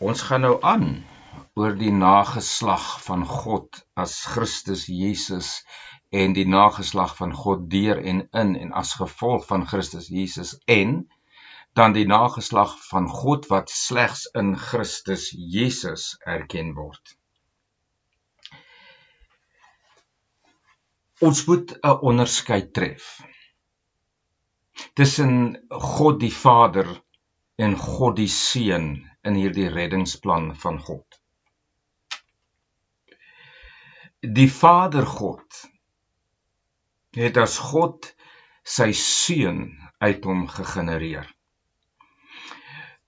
Ons gaan nou aan oor die nageslag van God as Christus Jesus en die nageslag van God deur en in en as gevolg van Christus Jesus en dan die nageslag van God wat slegs in Christus Jesus erken word. Ons moet 'n onderskeid tref tussen God die Vader en God die Seun in hierdie reddingsplan van God. Die Vader God het as God sy Seun uit hom gegenereer.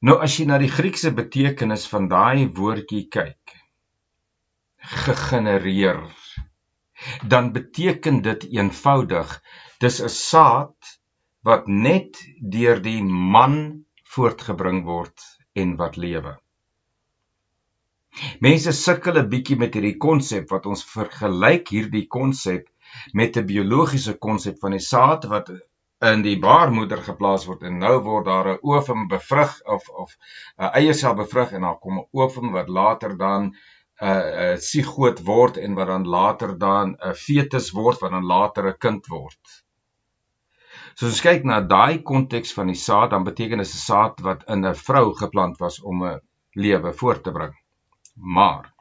Nou as jy na die Griekse betekenis van daai woordjie kyk, gegenereer, dan beteken dit eenvoudig, dis 'n saad wat net deur die man voortgebring word en wat lewe. Mense sukkel 'n bietjie met hierdie konsep wat ons vergelyk hierdie konsep met 'n biologiese konsep van die saad wat in die baarmoeder geplaas word en nou word daar 'n ovum bevrug of 'n eiersel bevrug en dan kom 'n ovum wat later dan 'n sigoot word en wat dan later dan 'n fetus word wat dan later 'n kind word. So as ons kyk na daai konteks van die saad, dan beteken dit 'n saad wat in 'n vrou geplant was om 'n lewe voort te bring. Maar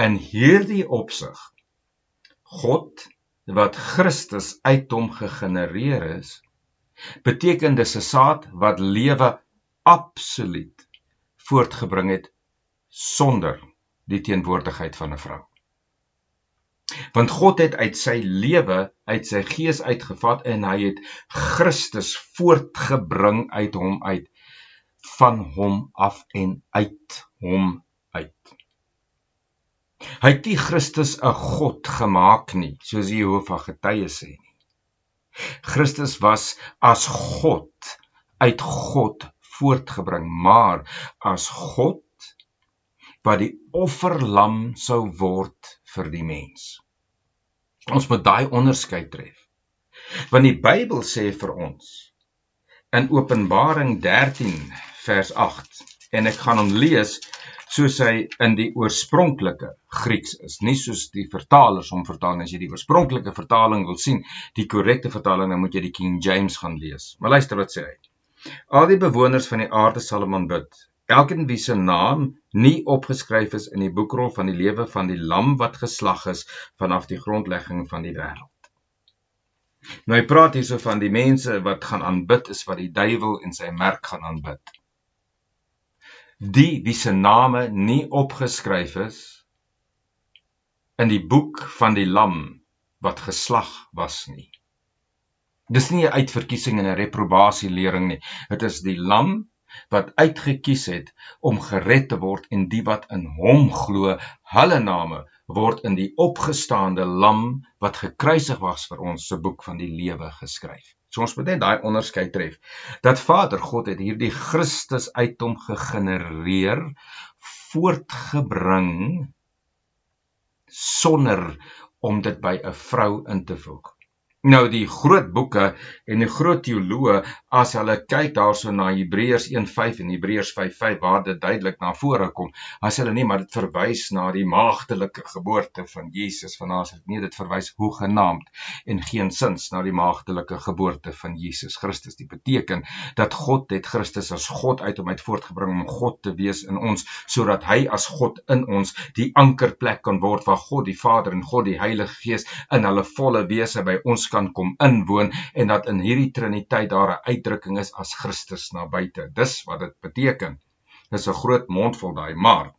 in hierdie opsig, God wat Christus uit hom gegenereer is, beteken dis 'n saad wat lewe absoluut voortgebring het sonder die teenwoordigheid van 'n vrou. Want God het uit sy lewe, uit sy gees uitgevat en hy het Christus voortgebring uit hom uit, van hom af en uit hom uit. Hy het nie Christus 'n God gemaak nie, soos die Jehova getuies sê nie. Christus was as God, uit God voortgebring, maar as God wat die offerlam sou word vir die mens. Ons moet daai onderskeid tref. Want die Bybel sê vir ons, in Openbaring 13 vers 8, en ek gaan hom lees soos hy in die oorspronklike Grieks is, nie soos die vertalers hom vertaal. As jy die oorspronklike vertaling wil sien, die korrekte vertaling, dan moet jy die King James gaan lees. Maar luister wat sê hy. Al die bewoners van die aarde sal hom aanbid, elkeen wie se naam nie opgeskryf is in die boekrol van die lewe van die lam wat geslag is vanaf die grondlegging van die wêreld. Nou hy praat hierso van die mense wat gaan aanbid is wat die duiwel en sy merk gaan aanbid. Die wie se name nie opgeskryf is in die boek van die lam wat geslag was nie. Dis nie 'n uitverkiesing en 'n reprobasielering nie. Dit is die lam wat uitgekies het om gered te word en die wat in hom glo, hulle name word in die opgestaande lam wat gekruisig was vir ons se boek van die lewe geskryf. So ons moet net daai onderskeid tref, dat Vader God het hierdie Christus uit hom gegenereer, voortgebring, sonder om dit by 'n vrou in te voeg. Nou die groot boeke en die groot teoloë, as hulle kyk daarso na Hebreërs 1:5 en Hebreërs 5:5 waar dit duidelik na vore kom, as hulle nie, maar dit verwys na die maagdelike geboorte van Jesus van Nasaret nie, dit verwys hoegenaamd en geensins na die maagdelike geboorte van Jesus Christus. Dit beteken dat God het Christus as God uit hom uit voortgebring om God te wees in ons, sodat hy as God in ons die ankerplek kan word waar God die Vader en God die Heilige Gees in hulle volle wese by ons kan kom inwoon en dat in hierdie Triniteit daar 'n uitdrukking is as Christus na buite. Dis wat dit beteken. Dis 'n groot mondvol daai, maar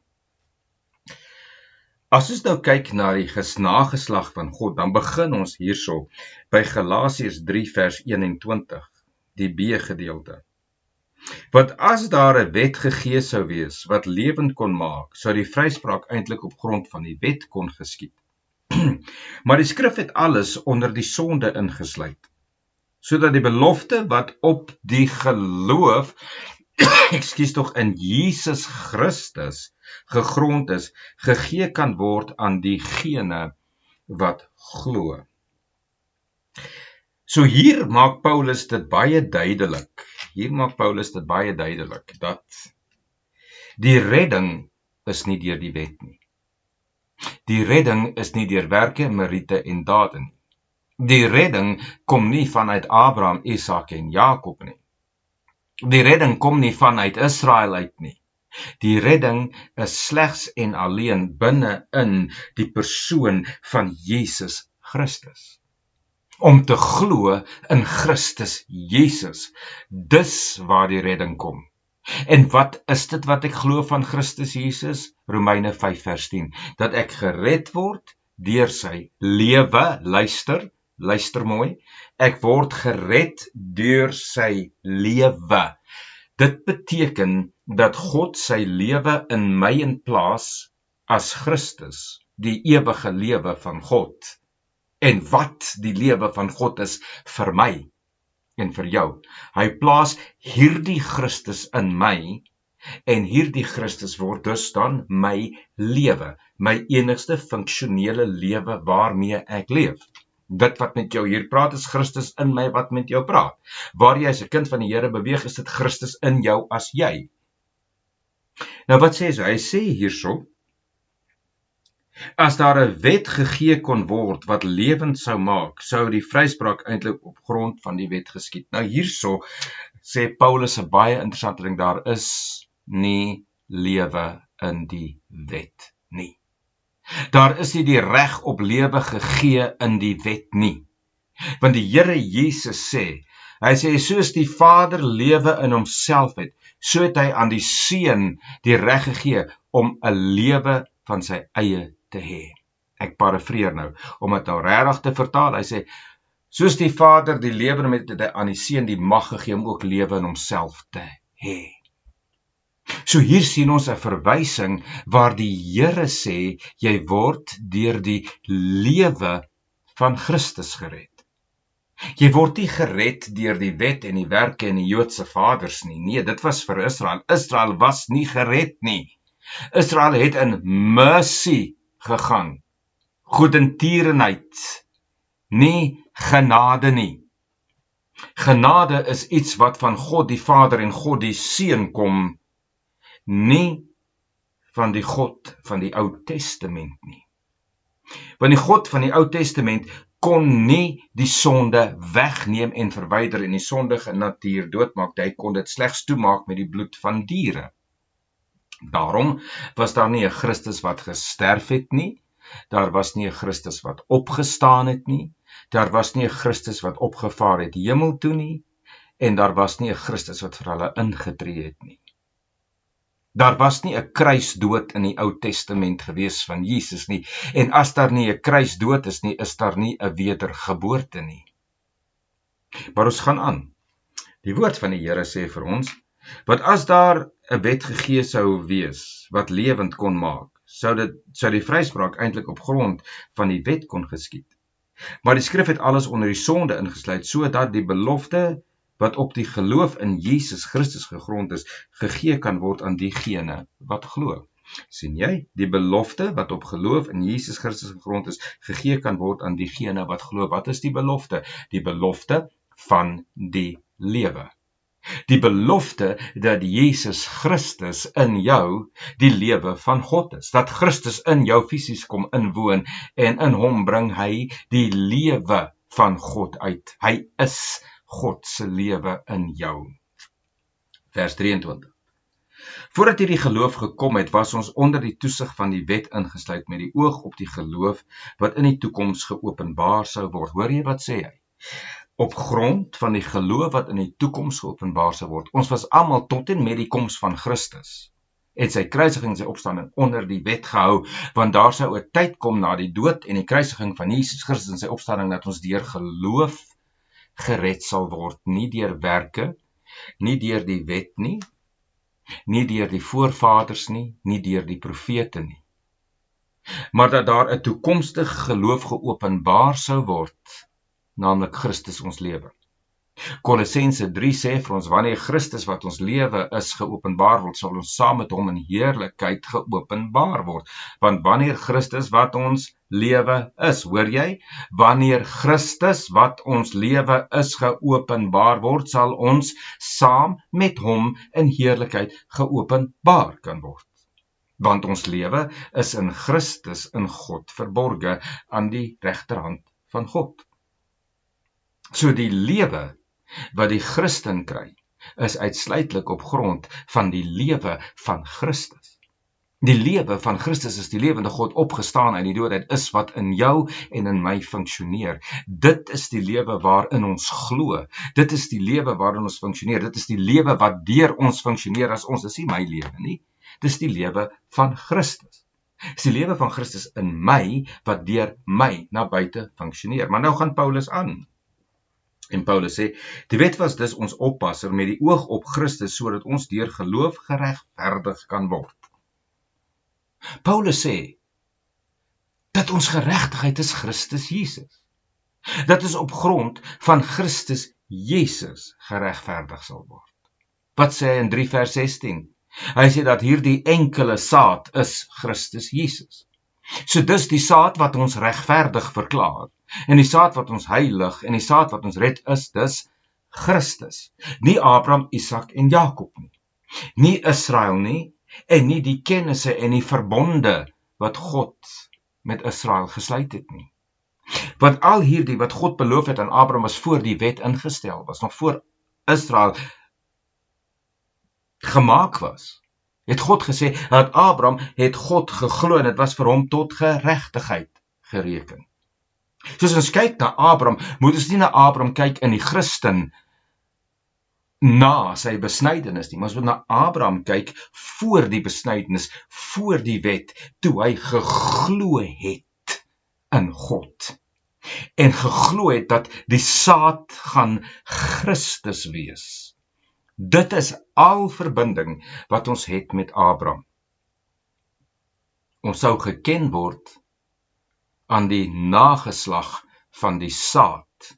as ons nou kyk na die nageslag van God, dan begin ons hierso by Galasiërs 3 vers 21, die B-gedeelte. Want as daar 'n wet gegee sou wees wat lewend kon maak, sou die vryspraak eintlik op grond van die wet kon geskied. Maar die skrif het alles onder die sonde ingesluit, sodat die belofte wat op die geloof in Jesus Christus gegrond is, gegee kan word aan diegene wat glo. So hier maak Paulus dit baie duidelik, dat Die redding is nie deur die wet nie. Die redding is nie deur werke, meriete en dade nie. Die redding kom nie vanuit Abraham, Isak en Jakob nie. Die redding kom nie vanuit Israel uit nie. Die redding is slegs en alleen binne in die persoon van Jesus Christus. Om te glo in Christus Jesus, dis waar die redding kom. En wat is dit wat ek glo van Christus Jesus? Romeine 5 vers 10, dat ek gered word deur sy lewe, luister mooi, ek word gered deur sy lewe. Dit beteken dat God sy lewe in my inplaas as Christus, die ewige lewe van God. En wat die lewe van God is vir my en vir jou. Hy plaas hierdie Christus in my, en hierdie Christus word dus dan my lewe, my enigste funksionele lewe waarmee ek leef. Dit wat met jou hier praat is Christus in my wat met jou praat. Waar jy as 'n kind van die Here beweeg, is dit Christus in jou as jy. Nou wat sê hy? Hy sê hierso, as daar 'n wet gegee kon word wat lewend sou maak, sou die vryspraak eintlik op grond van die wet geskied. Nou hierso sê Paulus 'n baie interessante ding, daar is nie lewe in die wet nie. Daar is nie die reg op lewe gegee in die wet nie. Want die Here Jesus sê, hy sê, soos die Vader lewe in homself het, so het hy aan die Seun die reg gegee om 'n lewe van sy eie te hê. Ek parafreer nou, om dit nou regtig te vertaal, hy sê, soos die Vader die lewe met het hy aan die Seun die mag gegee om ook lewe in homself te hê. So hier sien ons 'n verwysing waar die Here sê, jy word deur die lewe van Christus gered. Jy word nie gered deur die wet en die werke en die Joodse vaders nie. Nee, dit was vir Israel. Israel was nie gered nie. Israel het in mercy gegaan. Goedertierenheid, nie genade nie. Genade is iets wat van God die Vader en God die Seun kom, nie van die God van die Ou Testament nie. Want die God van die Ou Testament kon nie die sonde wegneem en verwyder en die sondige natuur doodmaak. Hy kon dit slegs toemaak met die bloed van diere. Daarom was daar nie 'n Christus wat gesterf het nie, daar was nie 'n Christus wat opgestaan het nie, daar was nie 'n Christus wat opgevaar het hemel toe nie, en daar was nie 'n Christus wat vir hulle ingetree het nie. Daar was nie 'n kruisdood in die Ou Testament gewees van Jesus nie, en as daar nie 'n kruisdood is nie, is daar nie 'n wedergeboorte nie. Maar ons gaan aan. Die woord van die Here sê vir ons, want as daar 'n wet gegee sou wees, wat lewend kon maak, sou die vryspraak eintlik op grond van die wet kon geskied. Maar die skrif het alles onder die sonde ingesluit, sodat die belofte wat op die geloof in Jesus Christus gegrond is, gegee kan word aan diegene wat glo. Sien jy? Die belofte wat op geloof in Jesus Christus gegrond is, gegee kan word aan diegene wat glo. Wat is die belofte? Die belofte van die lewe. Die belofte dat Jesus Christus in jou die lewe van God is. Dat Christus in jou fisies kom inwoon en in hom bring hy die lewe van God uit. Hy is God se lewe in jou. Vers 23. Voordat hierdie geloof gekom het, was ons onder die toesig van die wet ingesluit met die oog op die geloof wat in die toekoms geopenbaar sou word. Hoor jy wat sê hy? Op grond van die geloof wat in die toekoms geopenbaar sou word. Ons was almal tot en met die koms van Christus en sy kruisiging en sy opstanding onder die wet gehou, want daar sou 'n tyd kom na die dood en die kruisiging van Jesus Christus en sy opstanding dat ons deur geloof gered sal word, nie deur werke, nie deur die wet nie, nie deur die voorvaders nie, nie deur die profete nie. Maar dat daar 'n toekomstige geloof geopenbaar sou word, naamlik Christus ons lewe. Kolossense 3 sê vir ons, wanneer Christus wat ons lewe is geopenbaar word, sal ons saam met hom in heerlikheid geopenbaar word. Want wanneer Christus wat ons lewe is, hoor jy? Wanneer Christus wat ons lewe is geopenbaar word, sal ons saam met hom in heerlikheid geopenbaar kan word. Want ons lewe is in Christus in God verborge aan die regterhand van God. So die lewe wat die Christen kry, is uitsluitlik op grond van die lewe van Christus. Die lewe van Christus is die lewende God opgestaan uit die doodheid, is wat in jou en in my funksioneer. Dit is die lewe waarin ons glo. Dit is die lewe waarin ons funksioneer. Dit is die lewe wat deur ons funksioneer as ons. Dit is nie my lewe nie. Dit is die lewe van Christus. Dit is die lewe van Christus in my, wat deur my na buite funksioneer. Maar nou gaan Paulus aan. En Paulus sê, die wet was dus ons oppasser met die oog op Christus, sodat ons deur geloof geregverdig kan word. Paulus sê, dat ons geregtigheid is Christus Jesus. Dat is op grond van Christus Jesus geregverdig sal word. Wat sê hy in 3 vers 16? Hy sê dat hierdie enkele saad is Christus Jesus. So dis die saad wat ons regverdig verklaar, en die saad wat ons heilig, en die saad wat ons red is, dis Christus. Nie Abraham, Isak en Jakob nie. Nie Israel nie, en nie die kennisse en die verbonde wat God met Israel gesluit het nie. Want al hierdie wat God beloof het aan Abraham was voor die wet ingestel, was nog voor Israel gemaak was. Het God gesê, dat Abraham het God geglo en het was vir hom tot geregtigheid gereken. Soos ons kyk na Abraham, moet ons nie na Abraham kyk in die Christen na sy besnydenis nie, maar ons moet na Abraham kyk voor die besnydenis, voor die wet, toe hy geglo het in God. En geglo het dat die saad gaan Christus wees. Dit is al verbinding wat ons het met Abraham. Ons sou geken word aan die nageslag van die saad,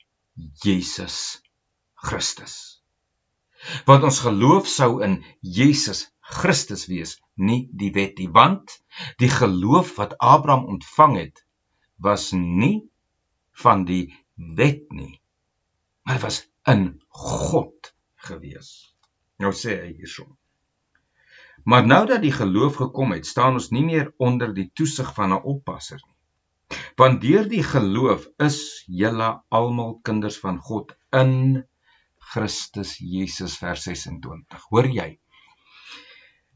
Jesus Christus. Want ons geloof sou in Jesus Christus wees, nie die wet nie, want die geloof wat Abraham ontvang het, was nie van die wet nie, maar was in God gewees. Nou sê hy hierso. Maar nou dat die geloof gekom het, staan ons nie meer onder die toesig van 'n oppasser nie. Want deur die geloof is julle almal kinders van God in Christus Jesus, vers 26. Hoor jy?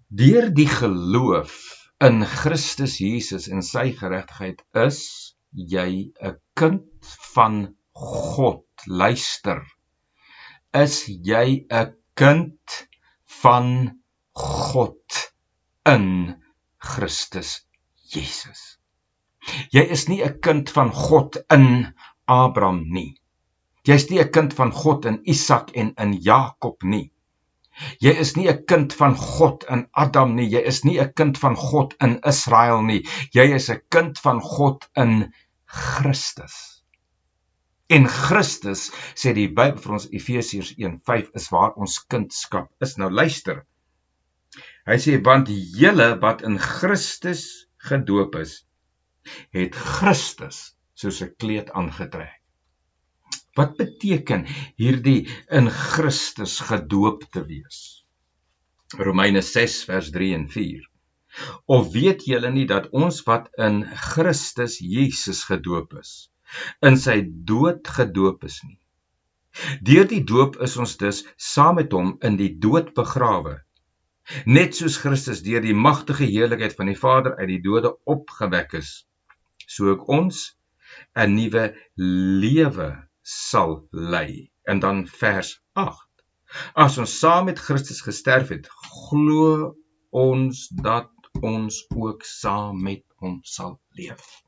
Deur die geloof in Christus Jesus en sy geregtigheid is jy 'n kind van God. Luister. Is jy 'n kind van God in Christus Jesus. Jy is nie 'n kind van God in Abraham nie. Jy is nie 'n kind van God in Isak en in Jakob nie. Jy is nie 'n kind van God in Adam nie. Jy is nie 'n kind van God in Israel nie. Jy is 'n kind van God in Christus. En Christus, sê die Bybel vir ons, Efesiërs 1:5, is waar ons kindskap is. Nou luister, hy sê, want julle wat in Christus gedoop is, het Christus soos 'n kleed aangetrek. Wat beteken hierdie in Christus gedoop te wees? Romeine 6 vers 3 en 4. Of weet julle nie dat ons wat in Christus Jesus gedoop is, in sy dood gedoop is nie? Deur die doop is ons dus saam met hom in die dood begrawe, net soos Christus deur die magtige heerlikheid van die Vader uit die dode opgewek is, so ook ons 'n nuwe lewe sal lei. En dan vers 8. As ons saam met Christus gesterf het, glo ons dat ons ook saam met hom sal leef.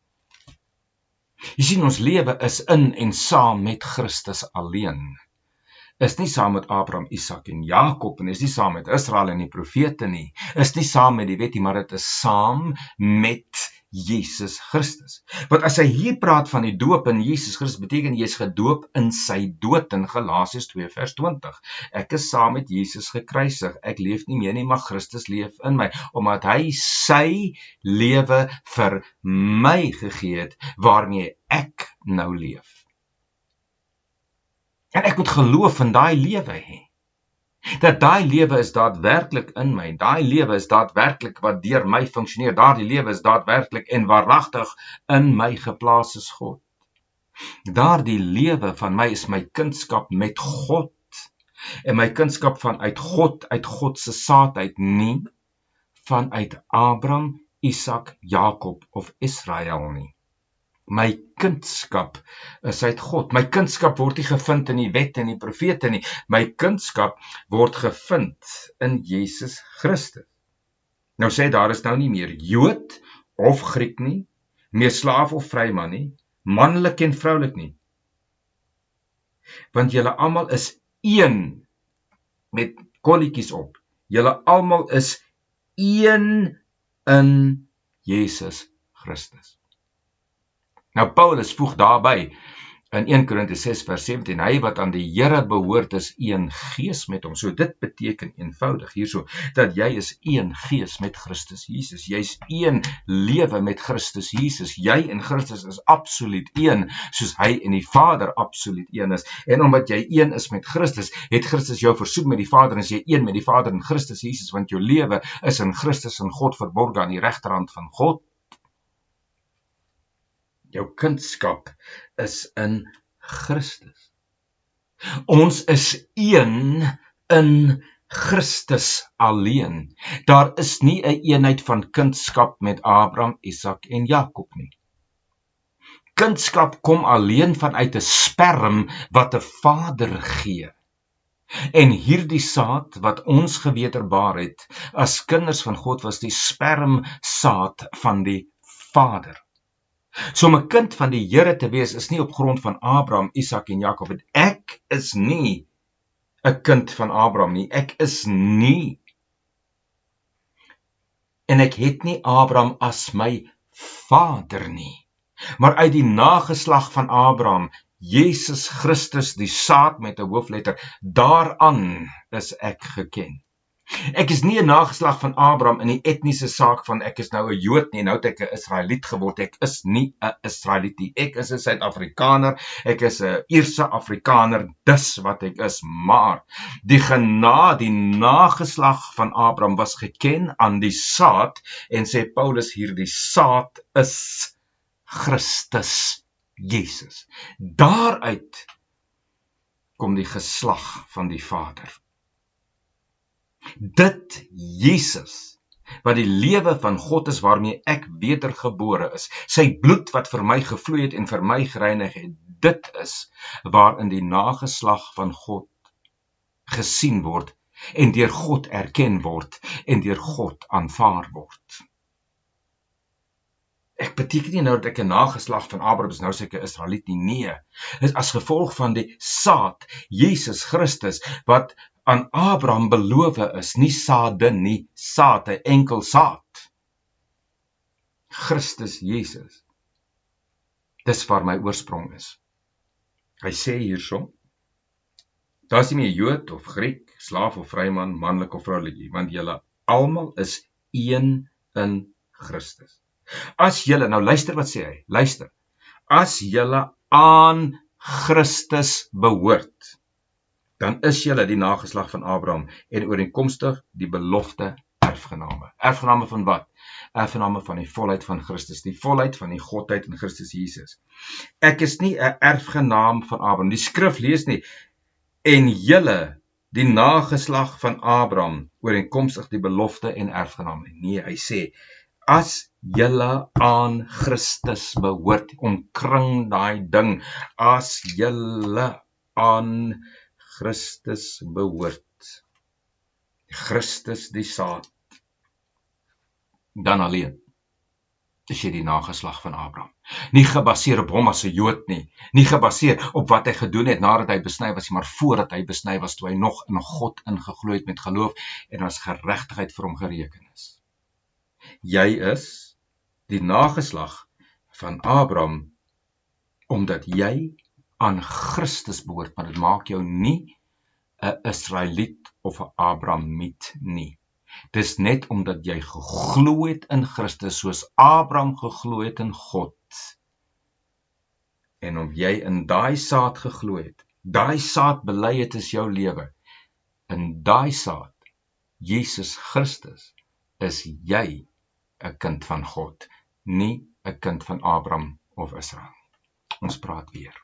Jy sien, ons lewe is in en saam met Christus alleen. Is nie saam met Abraham, Isak en Jakob en is nie saam met Israel en die profete nie. Is nie saam met die wet nie, maar dit is saam met Jesus Christus. Want as hy hier praat van die doop in Jesus Christus, beteken jy is gedoop in sy dood in Galasiërs 2 vers 20. Ek is saam met Jesus gekruisig, ek leef nie meer nie, maar Christus leef in my, omdat hy sy lewe vir my gegee het, waarmee ek nou leef. En ek moet geloof in daai lewe hê. Dat daai lewe is daadwerklik in my, daai lewe is daadwerklik wat deur my funksioneer, daardie lewe is daadwerklik en waaragtig in my geplaas is God. Daardie lewe van my is my kindskap met God, en my kindskap vanuit God se saad uit, nie vanuit Abraham, Isak, Jakob of Israel nie. My kindskap is uit God. My kindskap word nie gevind in die wet en die profete nie. My kindskap word gevind in Jesus Christus. Nou sê daar is nou nie meer Jood of Griek nie, meer slaaf of vryman nie, manlik en vroulik nie. Want julle almal is een, met kolletjies op. Julle almal is een in Jesus Christus. Nou Paulus voeg daarby in 1 Korintiërs 6 vers 17, hy wat aan die Here behoort is een gees met hom. So dit beteken eenvoudig hierso, dat jy is een gees met Christus Jesus. Jy is een lewe met Christus Jesus. Jy en Christus is absoluut een, soos hy en die Vader absoluut een is. En omdat jy een is met Christus, het Christus jou versoen met die Vader, en is jy een met die Vader in Christus Jesus, want jou lewe is in Christus en God verborge aan die regterhand van God. Jou kindskap is in Christus. Ons is een in Christus alleen. Daar is nie 'n eenheid van kindskap met Abraham, Isak en Jakob nie. Kindskap kom alleen vanuit 'n sperm wat 'n vader gee. En hierdie saad wat ons gewederbaar het as kinders van God was die spermsaad van die Vader. So om 'n kind van die Here te wees is nie op grond van Abraham, Isak en Jakob. Ek is nie 'n kind van Abraham nie. Ek is nie. En ek het nie Abraham as my vader nie. Maar uit die nageslag van Abraham, Jesus Christus, die saad met 'n hoofletter, daaraan is ek geken. Ek is nie 'n nageslag van Abraham in die etniese saak van ek is nou 'n Jood nie, nou het ek 'n Israeliet geword. Ek is nie 'n Israeliet nie. Ek is 'n Suid-Afrikaner, ek is 'n Ierse Afrikaner, dis wat ek is. Maar die nageslag van Abraham was geken aan die saad, en sê Paulus hier, die saad is Christus Jesus. Daaruit kom die geslag van die Vader. Dit Jesus, wat die lewe van God is waarmee ek wedergebore is, sy bloed wat vir my gevloei het en vir my gereinig het, dit is waarin die nageslag van God gesien word en deur God erken word en deur God aanvaar word. Ek beteken nie nou dat ek 'n nageslag van Abraham is, nou sê ek 'n Israeliet nie, nee. Dit is as gevolg van die saad, Jesus Christus, wat aan Abraham beloof is, nie saade nie, saad, 'n enkel saad. Christus Jesus. Dis waar my oorsprong is. Hy sê hierso, daar is nie meer Jood of Griek, slaaf of vryman, manlik of vroulik, want julle almal is een in Christus. As julle, nou luister wat sê hy, luister, as julle aan Christus behoort, dan is julle die nageslag van Abraham en ooreenkomstig die belofte erfgename. Erfgename van wat? Erfgename van die volheid van Christus, die volheid van die godheid in Christus Jesus. Ek is nie 'n erfgenaam van Abraham. Die skrif lees nie, en julle die nageslag van Abraham ooreenkomstig die belofte en erfgename. Nee, hy sê, as julle aan Christus behoort, omkring daai ding, as julle aan Christus behoort, Christus die saad, dan alleen is jy die nageslag van Abraham. Nie gebaseer op hom as 'n Jood nie, nie gebaseer op wat hy gedoen het nadat hy besny was, maar voordat hy besny was, toe hy nog in God ingeglo het met geloof en as geregtigheid vir hom gereken is. Jy is die nageslag van Abraham, omdat jy aan Christus behoort, maar dit maak jou nie 'n Israeliet of 'n Abrahamiet nie. Dis net omdat jy geglo het in Christus, soos Abraham geglo het in God. En om jy in daai saad geglo het, daai saad bely het is jou lewe. In daai saad, Jesus Christus, is jy 'n kind van God, nie 'n kind van Abraham of Israel. Ons praat weer.